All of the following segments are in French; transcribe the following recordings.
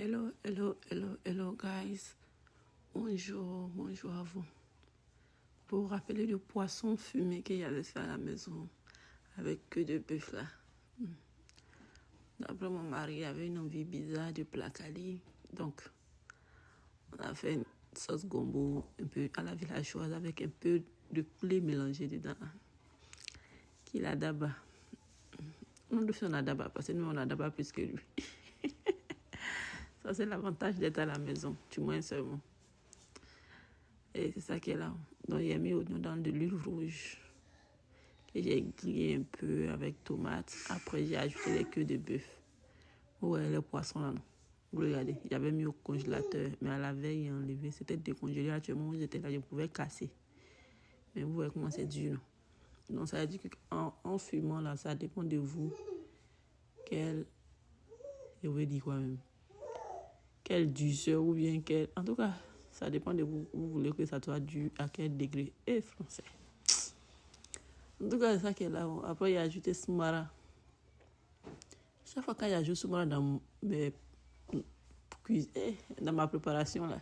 Hello, guys. Bonjour à vous. Pour vous rappeler le poisson fumé qu'il y avait fait à la maison avec queue de bœuf là. D'après mon mari, il avait une envie bizarre de placali. Donc, on a fait une sauce gombo un peu à la villageoise avec un peu de poulet mélangé dedans. Qu'il a d'abord. On le fait en adaba parce que nous on a d'abord plus que lui. Ça c'est l'avantage d'être à la maison, du moins seulement. Et c'est ça qui est là. Donc il a mis dans de l'huile rouge que j'ai grillé un peu avec tomate. Après j'ai ajouté les queues de bœuf. Ouais, les poissons là. Non. Vous regardez, j'avais mis au congélateur, mais à la veille il enlevé. C'était décongelé. Actuellement où j'étais là, je pouvais casser. Mais vous voyez comment c'est dur. Non? Donc ça veut dire qu'en fumant là, ça dépend de vous. Je vais dire quoi même. Quelle douceur ou bien quelle... En tout cas, ça dépend de vous. Vous voulez que ça soit dur à quel degré. Et français. En tout cas, c'est ça qui est là. Après, il a ajouté Soumara. Chaque fois qu'il y a ajouté Soumara dans ma préparation, là,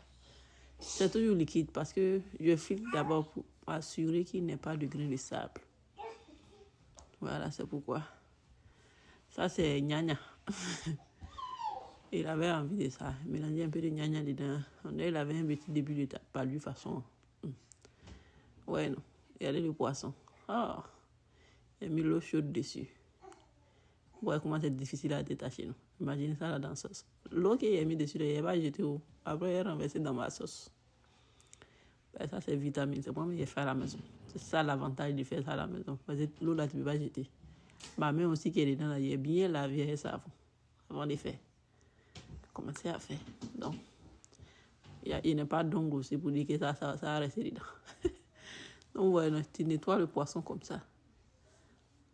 c'est toujours liquide parce que je filtre d'abord pour assurer qu'il n'y ait pas de grain de sable. Voilà, c'est pourquoi. Ça, c'est gnagna. Il avait envie de ça. Mélanger un peu de gnagna dedans. Il avait un petit début de palu façon. Ouais, non. Il y avait le poisson. Ah. Il a mis l'eau chaude dessus. Vous voyez comment c'est difficile à détacher. Non? Imaginez ça là dans la sauce. L'eau qu'il a mis dessus, il n'a pas jeté où. Après, il a renversé dans ma sauce. Ben, ça, c'est vitamine. C'est moi qui ai fait à la maison. C'est ça l'avantage de faire ça à la maison. Parce que l'eau là, tu ne peux pas jeter. Ma main aussi qui est dedans, là, il est bien lavé avec savon avant de faire. Commencer à faire. Donc, il n'y a pas d'ongle aussi pour dire que ça a resté dedans. Donc, voilà, tu nettoies le poisson comme ça.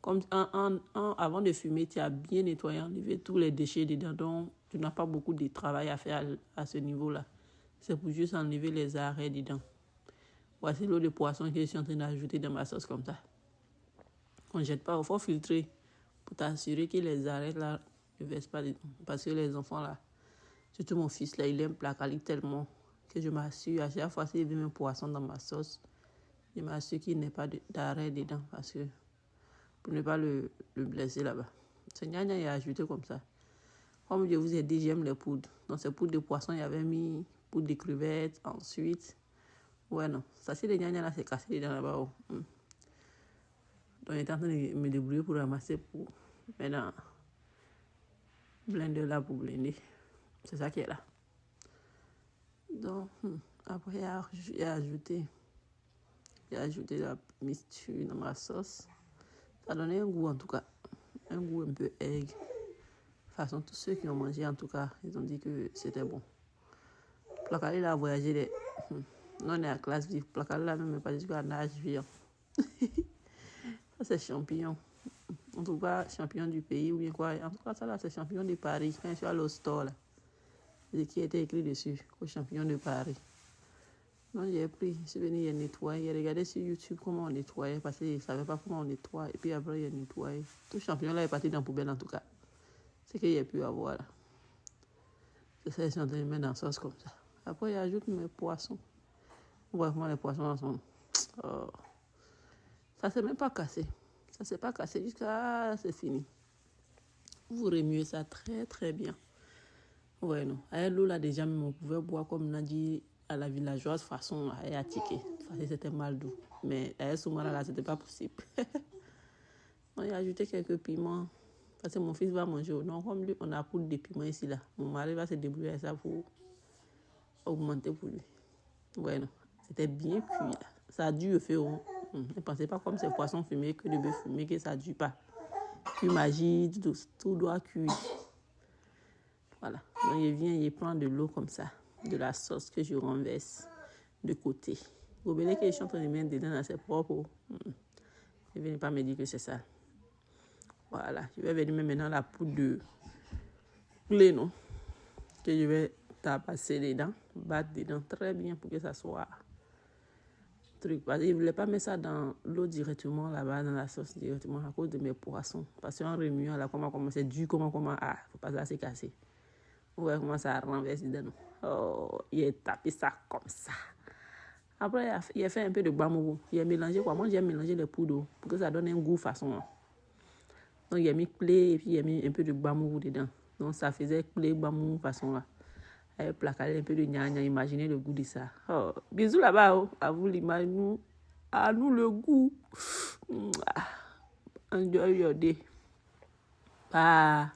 Comme avant de fumer, tu as bien nettoyé, enlevé tous les déchets dedans. Donc, tu n'as pas beaucoup de travail à faire à ce niveau-là. C'est pour juste enlever les arrêts dedans. Voici l'eau de poisson que je suis en train d'ajouter dans ma sauce comme ça. On ne jette pas, il faut filtrer pour t'assurer que les arrêts là ne versent pas dedans. Parce que les enfants là, surtout mon fils là, il aime placali tellement que je m'assure à chaque fois s'il veut un poisson dans ma sauce, je m'assure qu'il n'y ait pas d'arrêt dedans parce que pour ne pas le blesser là-bas. Ce gnagna est ajouté comme ça. Comme je vous ai dit, j'aime les poudres. Dans ces poudres de poisson, il y avait mis poudre de crevettes, ensuite. Ouais, non. Ça, c'est les gnagna là, c'est cassé dedans là-bas. Oh. Donc, j'étais en train de me débrouiller pour ramasser pour maintenant blender là pour blender. C'est ça qui est là. Donc, après, j'ai ajouté la mixture dans ma sauce. Ça donnait un goût en tout cas. Un goût un peu aigre. De toute façon, tous ceux qui ont mangé en tout cas, ils ont dit que c'était bon. Placali là a voyagé. Non, on est à classe vive. Placali là même pas dit qu'on a âge vivant. Ça c'est champignon. En tout cas, champignon du pays ou bien quoi. En tout cas, ça là c'est champignon de Paris. Quand je suis allé au store là, c'est qui était écrit dessus, au champignon de Paris. Donc j'ai pris, je suis venu nettoyer, j'ai regardé sur YouTube comment on nettoyait parce que je ne savais pas comment on nettoie. Et puis après, j'ai nettoyé. Tout champignon là est parti dans la poubelle en tout cas. C'est qu'il y a pu avoir là. C'est ça, je suis en train de mettre dans la sauce comme ça. Après, j'ajoute mes poissons. Vous voyez comment les poissons sont. Oh. Ça ne s'est même pas cassé. Ça ne s'est pas cassé jusqu'à c'est fini. Vous remuez ça très très bien. Ouais, non. Avec l'eau là, déjà, même on pouvait boire comme on a dit à la villageoise façon à tiquer. Parce que c'était mal doux. Mais avec Soumara là, c'était pas possible. Donc, j'ai ajouté quelques piments. Parce que mon fils va manger. Non, comme lui, on a poudre de piment ici là. Mon mari va se débrouiller avec ça pour augmenter pour lui. Ouais, non. C'était bien cuit là. Ça a dû le faire. Ne pensez pas comme ces poissons fumés que de bœuf fumé que ça ne dure pas. Puis magie, tout doit cuire. Voilà. Donc, je prends de l'eau comme ça, de la sauce que je renverse de côté. Vous voyez que je suis en train de mettre dedans, c'est propre. Ne venez pas me dire que c'est ça. Voilà. Je vais venir mettre maintenant la poudre de poulet, non? Que je vais tabasser dedans, battre dedans très bien pour que ça soit truc. Parce que je ne voulais pas mettre ça dans l'eau directement là-bas, dans la sauce directement à cause de mes poissons. Parce qu'en remuant là, comment c'est dur, comment, faut pas ça c'est cassé. Ouais, comment ça renverser dedans. Oh, il a tapé ça comme ça. Après, il a fait un peu de bambou. Il a mélangé quoi? Moi, j'ai mélangé les poudres pour que ça donne un goût façon. Donc, il a mis clé et puis il a mis un peu de bambou dedans. Donc, ça faisait clé bambou façon là. Avec placardé un peu de gnagna. Imaginez le goût de ça. Oh, bisous là-bas. Oh. À vous l'image. À nous le goût. Enjoy your day. Bye.